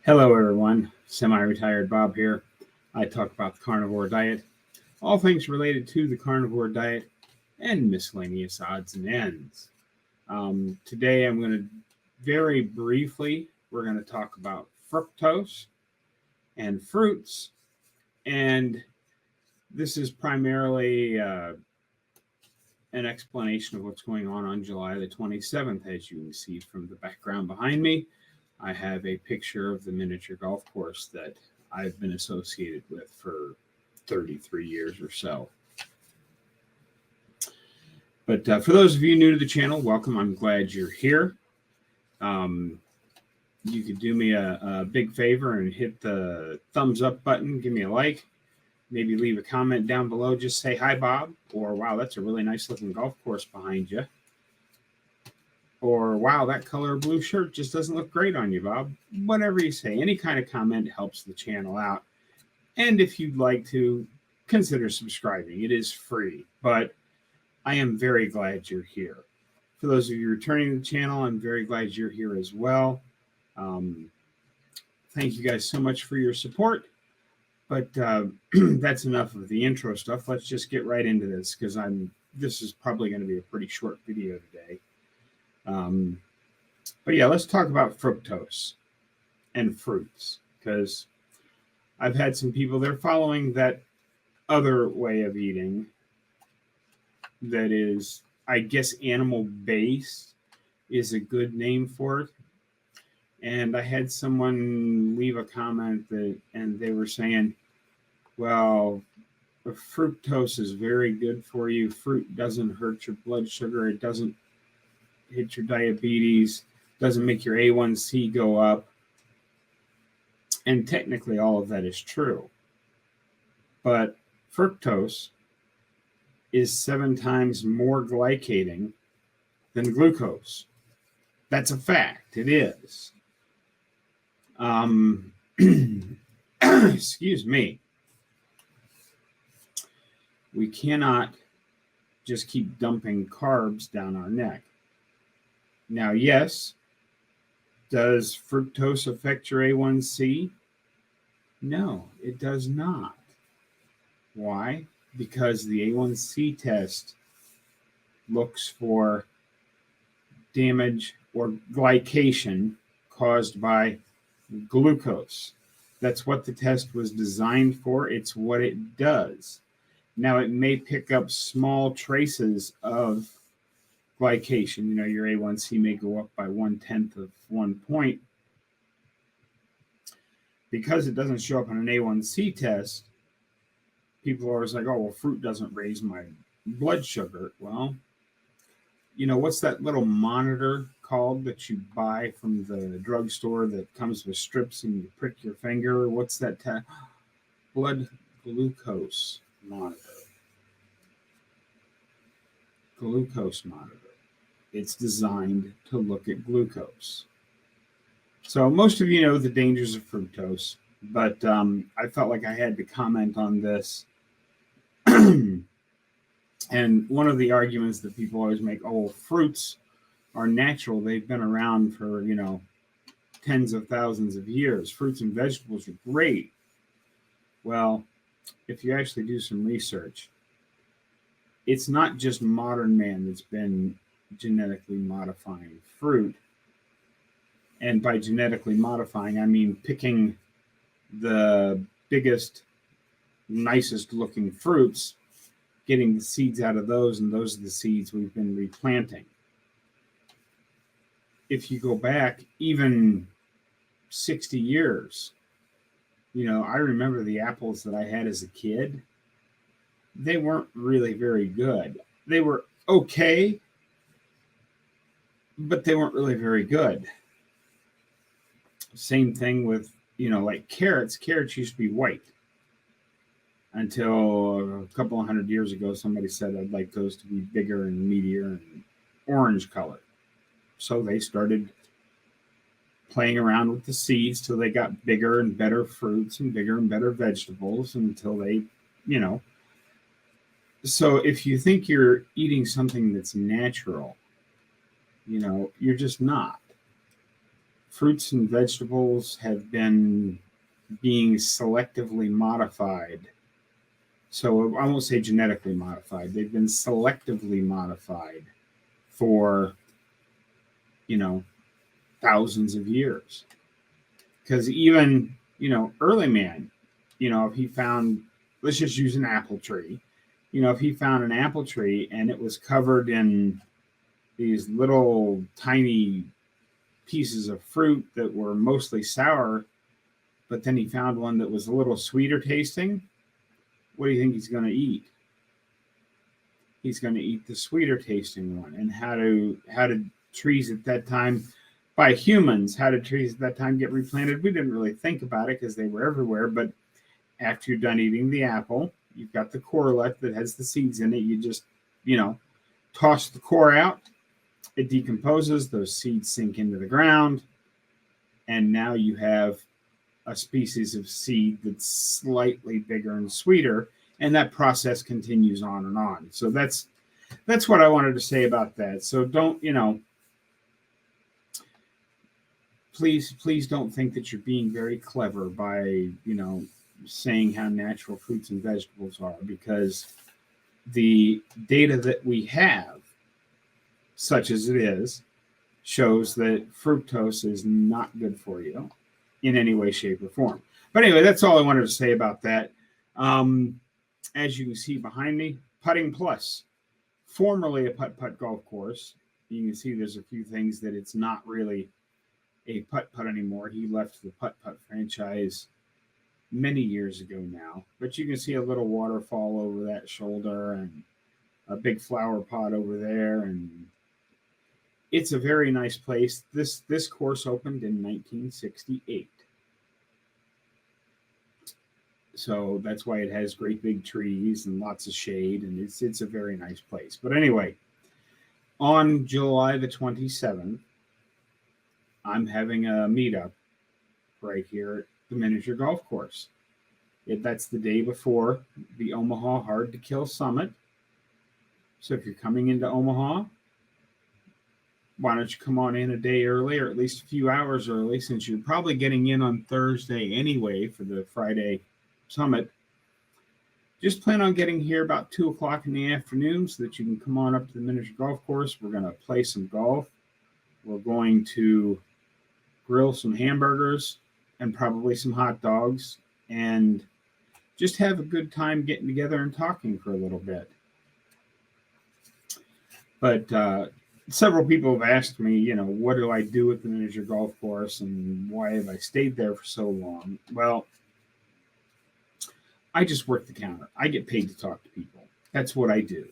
Hello, everyone. Semi-retired Bob here. I talk about the carnivore diet, all things related to the carnivore diet, and miscellaneous odds and ends. Today, I'm going to very briefly, we're going to talk about fructose and fruits. And this is primarily an explanation of what's going on July the 27th, as you can see from the background behind me. I have a picture of the miniature golf course that I've been associated with for 33 years or so. But for those of you new to the channel, welcome. I'm glad you're here. You could do me a big favor and hit the thumbs up button. Give me a like. Maybe leave a comment down below. Just say, hi, Bob. Or, wow, that's a really nice looking golf course behind you. Or, wow, that color blue shirt just doesn't look great on you, Bob. Whatever you say, any kind of comment helps the channel out. And if you'd like to, consider subscribing. It is free, but I am very glad you're here. For those of you returning to the channel, I'm very glad you're here as well. Thank you guys so much for your support. But that's enough of the intro stuff. Let's just get right into this, because this is probably going to be a pretty short video today. But yeah, let's talk about fructose and fruits, because I've had some people, they're following that other way of eating that is, I guess, animal-based is a good name for it. And I had someone leave a comment and they were saying, well, fructose is very good for you. Fruit doesn't hurt your blood sugar. It doesn't hit your diabetes, doesn't make your A1C go up. And technically all of that is true. But fructose is 7 times more glycating than glucose. That's a fact. It is. Excuse me. We cannot just keep dumping carbs down our neck. Now, yes, does fructose affect your A1C? No, it does not. Why? Because the A1C test looks for damage or glycation caused by glucose. That's what the test was designed for. It's what it does. Now, it may pick up small traces of glycation. You know, your A1C may go up by 1/10 of 1 point. Because it doesn't show up on an A1C test, people are always like, oh, well, fruit doesn't raise my blood sugar. Well, you know, what's that little monitor called that you buy from the drugstore that comes with strips and you prick your finger? What's that? Blood glucose monitor. Glucose monitor. It's designed to look at glucose. So most of you know the dangers of fructose, but I felt like I had to comment on this. And one of the arguments that people always make, oh, well, fruits are natural. They've been around for, you know, tens of thousands of years. Fruits and vegetables are great. Well, if you actually do some research, it's not just modern man that's been genetically modifying fruit. And by genetically modifying, I mean picking the biggest, nicest looking fruits, getting the seeds out of those, and those are the seeds we've been replanting. If you go back even 60 years, you know, I remember the apples that I had as a kid. They weren't really very good. They were okay, but they weren't really very good. Same thing with, you know, like carrots. Carrots used to be white until a couple of 100 years ago. Somebody said, I'd like those to be bigger and meatier and orange color. So they started playing around with the seeds till they got bigger and better fruits and bigger and better vegetables until they, you know. So if you think you're eating something that's natural, you know, you're just not. fruits and vegetables have been being selectively modified. So I won't say genetically modified. They've been selectively modified for, thousands of years. Because even, early man, if he found, let's just use an apple tree. If he found an apple tree and it was covered in these little tiny pieces of fruit that were mostly sour, but then he found one that was a little sweeter tasting, what do you think he's going to eat? He's going to eat the sweeter tasting one. And how did trees at that time, by humans, how did trees at that time get replanted? We didn't really think about it because they were everywhere. But after you're done eating the apple, you've got the core left that has the seeds in it. You just, toss the core out. It decomposes. Those seeds sink into the ground. And now you have a species of seed that's slightly bigger and sweeter. And that process continues on and on. So that's what I wanted to say about that. So don't, please don't think that you're being very clever by, saying how natural fruits and vegetables are, because the data that we have, such as it is, shows that fructose is not good for you in any way, shape, or form. But anyway, that's all I wanted to say about that. As you can see behind me, Putting Plus, formerly a putt-putt golf course. You can see there's a few things that it's not really a putt-putt anymore. He left the putt-putt franchise many years ago now. But you can see a little waterfall over that shoulder and a big flower pot over there. And it's a very nice place. This course opened in 1968. So that's why it has great big trees and lots of shade, and it's a very nice place. But anyway, on July the 27th, I'm having a meetup right here at the miniature golf course. That's the day before the Omaha Hard to Kill Summit. So if you're coming into Omaha, why don't you come on in a day early, or at least a few hours early, since you're probably getting in on Thursday anyway for the Friday summit. Just plan on getting here about 2 o'clock in the afternoon so that you can come on up to the miniature golf course. We're going to play some golf. We're going to grill some hamburgers and probably some hot dogs and just have a good time getting together and talking for a little bit. But several people have asked me, what do I do at the miniature golf course and why have I stayed there for so long? Well, I just work the counter. I get paid to talk to people. That's what I do.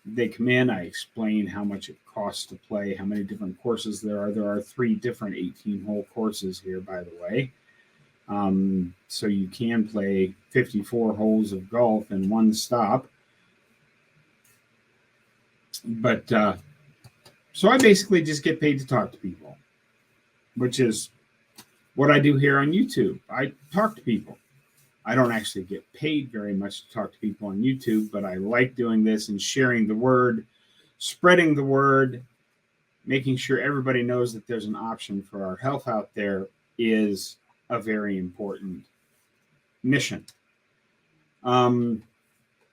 They come in, I explain how much it costs to play, how many different courses there are. There are 3 different 18-hole courses here, by the way. So you can play 54 holes of golf in one stop. But so I basically just get paid to talk to people, which is what I do here on YouTube. I talk to people. I don't actually get paid very much to talk to people on YouTube, but I like doing this and sharing the word, spreading the word, making sure everybody knows that there's an option for our health out there is a very important mission. And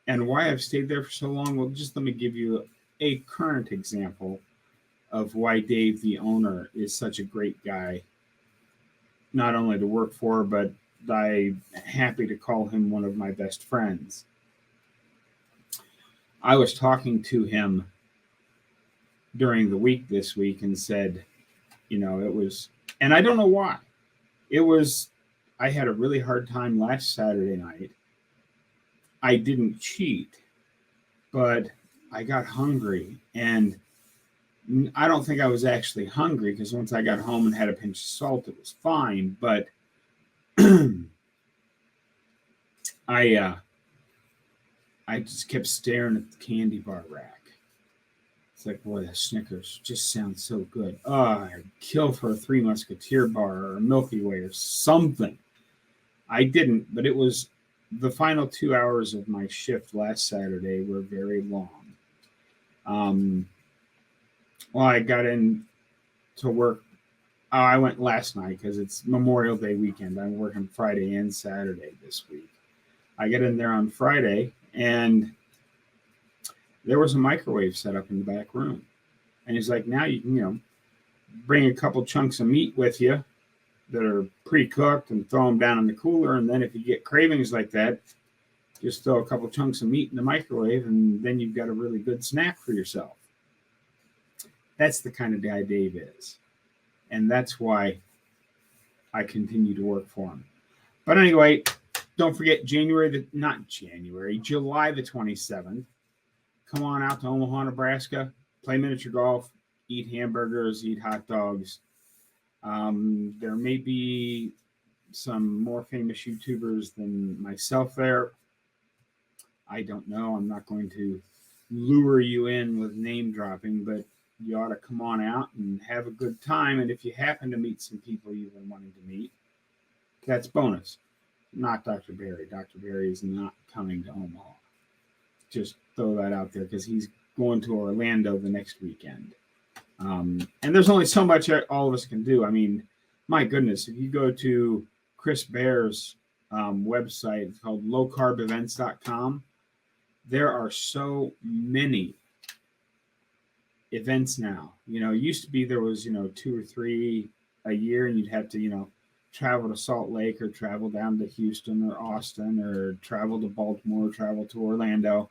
why I've stayed there for so long, well, just let me give you a current example of why Dave, the owner, is such a great guy, not only to work for, but I'm happy to call him one of my best friends. I was talking to him during the week this week and said, it was, and I don't know why. I had a really hard time last Saturday night. I didn't cheat, but I got hungry, and I don't think I was actually hungry because once I got home and had a pinch of salt, it was fine. But I just kept staring at the candy bar rack. It's like, boy, that Snickers just sounds so good. Oh, I'd kill for a Three Musketeer bar or a Milky Way or something. I didn't, but it was the final 2 hours of my shift last Saturday were very long. Well, I got in to work. Oh, I went last night because it's Memorial Day weekend. I'm working Friday and Saturday this week. I get in there on Friday, and there was a microwave set up in the back room. And he's like, now you can, bring a couple chunks of meat with you that are pre-cooked and throw them down in the cooler. And then if you get cravings like that, just throw a couple chunks of meat in the microwave, and then you've got a really good snack for yourself. That's the kind of guy Dave is. And that's why I continue to work for him. But anyway, don't forget July the 27th. Come on out to Omaha, Nebraska, play miniature golf, eat hamburgers, eat hot dogs. There may be some more famous YouTubers than myself there. I don't know. I'm not going to lure you in with name dropping, but you ought to come on out and have a good time. And if you happen to meet some people you've been wanting to meet, that's bonus. Not Dr. Barry. Dr. Barry is not coming to Omaha. Just throw that out there because he's going to Orlando the next weekend. And there's only so much all of us can do. I mean, my goodness, if you go to Chris Bear's website, it's called lowcarbevents.com, there are so many events now. It used to be there was, 2 or 3 a year, and you'd have to, travel to Salt Lake or travel down to Houston or Austin or travel to Baltimore, travel to Orlando.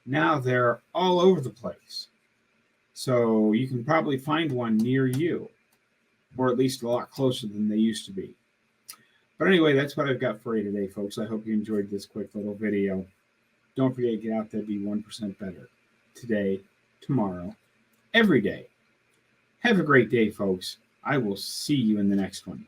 Now they're all over the place. So you can probably find one near you, or at least a lot closer than they used to be. But anyway, that's what I've got for you today, folks. I hope you enjoyed this quick little video. Don't forget to get out there, be 1% better today, tomorrow, every day. Have a great day, folks. I will see you in the next one.